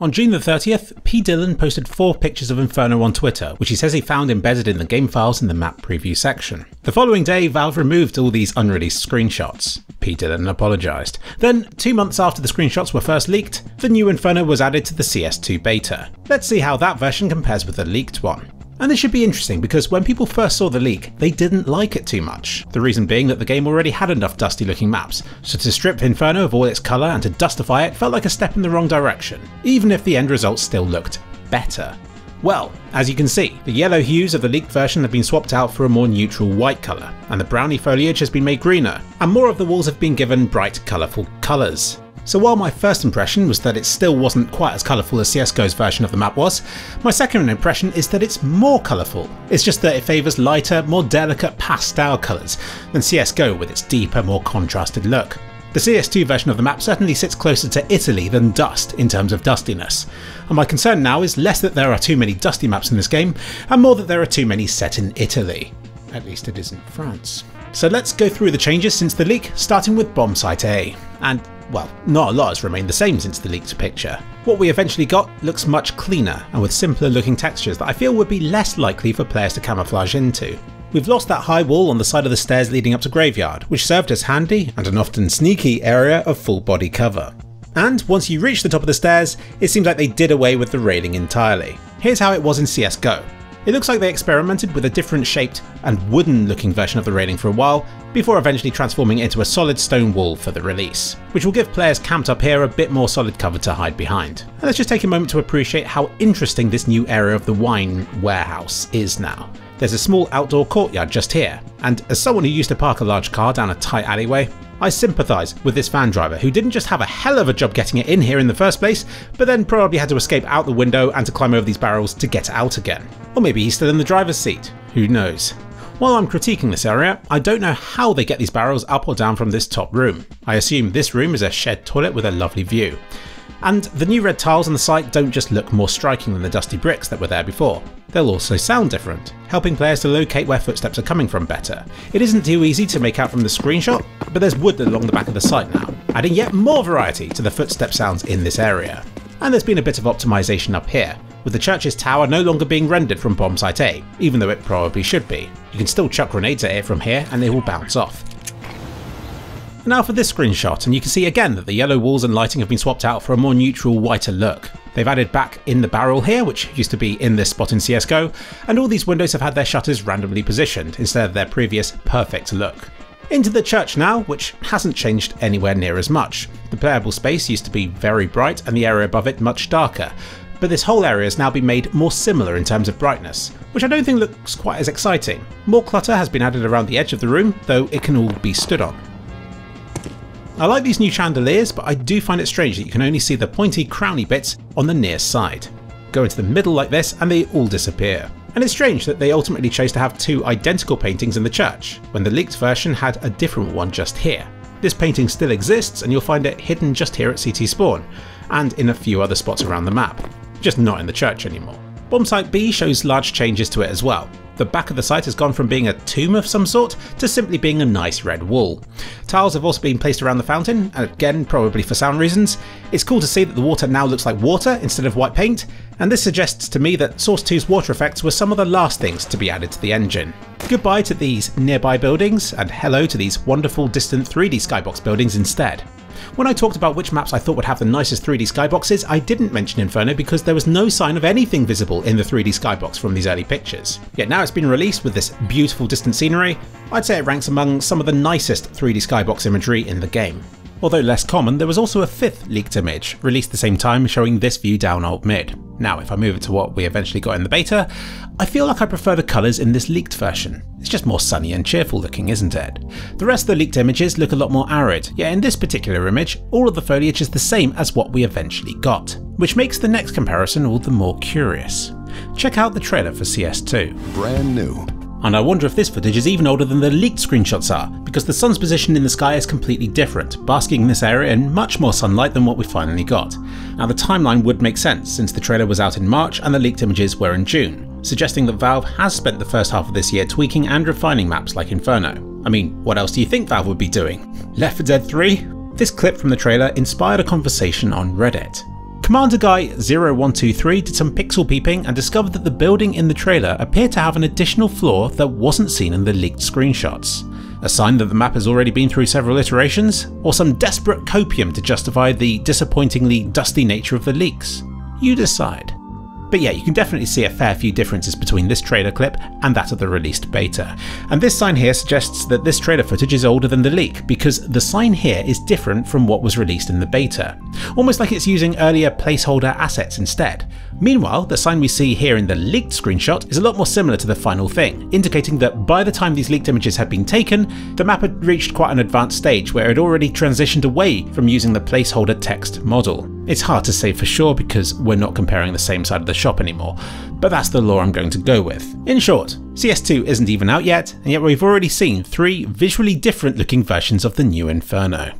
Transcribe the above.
On June the 30th, PDylan posted 4 pictures of Inferno on Twitter, which he says he found embedded in the game files in the map preview section. The following day, Valve removed all these unreleased screenshots. PDylan apologised. Then, 2 months after the screenshots were first leaked, the new Inferno was added to the CS2 beta. Let's see how that version compares with the leaked one. And this should be interesting because when people first saw the leak, they didn't like it too much. The reason being that the game already had enough dusty looking maps, so to strip Inferno of all its colour and to dustify it felt like a step in the wrong direction, even if the end result still looked better. Well, as you can see, the yellow hues of the leaked version have been swapped out for a more neutral white colour, and the browny foliage has been made greener, and more of the walls have been given bright, colourful colours. So while my first impression was that it still wasn't quite as colourful as CSGO's version of the map was, my second impression is that it's more colourful. It's just that it favours lighter, more delicate pastel colours than CSGO with its deeper, more contrasted look. The CS2 version of the map certainly sits closer to Italy than Dust in terms of dustiness, and my concern now is less that there are too many dusty maps in this game, and more that there are too many set in Italy. At least it isn't France. So let's go through the changes since the leak, starting with Bombsite A. And well, not a lot has remained the same since the leaked picture. What we eventually got looks much cleaner and with simpler looking textures that I feel would be less likely for players to camouflage into. We've lost that high wall on the side of the stairs leading up to Graveyard, which served as handy and an often sneaky area of full body cover. And once you reach the top of the stairs, it seems like they did away with the railing entirely. Here's how it was in CSGO. It looks like they experimented with a different shaped and wooden looking version of the railing for a while, before eventually transforming it into a solid stone wall for the release, which will give players camped up here a bit more solid cover to hide behind. And let's just take a moment to appreciate how interesting this new area of the wine warehouse is now. There's a small outdoor courtyard just here, and as someone who used to park a large car down a tight alleyway, I sympathise with this van driver who didn't just have a hell of a job getting it in here in the first place, but then probably had to escape out the window and to climb over these barrels to get out again. Or maybe he's still in the driver's seat, who knows. While I'm critiquing this area, I don't know how they get these barrels up or down from this top room. I assume this room is a shed toilet with a lovely view. And the new red tiles on the site don't just look more striking than the dusty bricks that were there before. They'll also sound different, helping players to locate where footsteps are coming from better. It isn't too easy to make out from the screenshot, but there's wood along the back of the site now, adding yet more variety to the footstep sounds in this area. And there's been a bit of optimisation up here, with the church's tower no longer being rendered from Bombsite A, even though it probably should be. You can still chuck grenades at it from here and they will bounce off. Now for this screenshot, and you can see again that the yellow walls and lighting have been swapped out for a more neutral, whiter look. They've added back in the barrel here, which used to be in this spot in CSGO, and all these windows have had their shutters randomly positioned instead of their previous perfect look. Into the church now, which hasn't changed anywhere near as much. The playable space used to be very bright and the area above it much darker, but this whole area has now been made more similar in terms of brightness, which I don't think looks quite as exciting. More clutter has been added around the edge of the room, though it can all be stood on. I like these new chandeliers, but I do find it strange that you can only see the pointy crowny bits on the near side. Go into the middle like this and they all disappear. And it's strange that they ultimately chose to have 2 identical paintings in the church, when the leaked version had a different one just here. This painting still exists and you'll find it hidden just here at CT Spawn, and in a few other spots around the map, just not in the church anymore. Bombsite B shows large changes to it as well. The back of the site has gone from being a tomb of some sort to simply being a nice red wall. Tiles have also been placed around the fountain, again probably for sound reasons. It's cool to see that the water now looks like water instead of white paint, and this suggests to me that Source 2's water effects were some of the last things to be added to the engine. Goodbye to these nearby buildings, and hello to these wonderful distant 3D skybox buildings instead. When I talked about which maps I thought would have the nicest 3D skyboxes, I didn't mention Inferno because there was no sign of anything visible in the 3D skybox from these early pictures. Yet now it's been released with this beautiful distant scenery, I'd say it ranks among some of the nicest 3D skybox imagery in the game. Although less common, there was also a 5th leaked image, released at the same time, showing this view down Alt Mid. Now if I move it to what we eventually got in the beta, I feel like I prefer the colours in this leaked version. It's just more sunny and cheerful looking, isn't it? The rest of the leaked images look a lot more arid, yet in this particular image, all of the foliage is the same as what we eventually got, which makes the next comparison all the more curious. Check out the trailer for CS2. Brand new. And I wonder if this footage is even older than the leaked screenshots are, because the sun's position in the sky is completely different, basking in this area in much more sunlight than what we finally got. Now the timeline would make sense, since the trailer was out in March and the leaked images were in June, suggesting that Valve has spent the first half of this year tweaking and refining maps like Inferno. I mean, what else do you think Valve would be doing? Left 4 Dead 3? This clip from the trailer inspired a conversation on Reddit. Commander Guy 0123 did some pixel peeping and discovered that the building in the trailer appeared to have an additional floor that wasn't seen in the leaked screenshots. A sign that the map has already been through several iterations, or some desperate copium to justify the disappointingly dusty nature of the leaks? You decide. But yeah, you can definitely see a fair few differences between this trailer clip and that of the released beta. And this sign here suggests that this trailer footage is older than the leak, because the sign here is different from what was released in the beta. Almost like it's using earlier placeholder assets instead. Meanwhile, the sign we see here in the leaked screenshot is a lot more similar to the final thing, indicating that by the time these leaked images had been taken, the map had reached quite an advanced stage where it had already transitioned away from using the placeholder text model. It's hard to say for sure because we're not comparing the same side of the shop anymore, but that's the lore I'm going to go with. In short, CS2 isn't even out yet, and yet we've already seen 3 visually different looking versions of the new Inferno.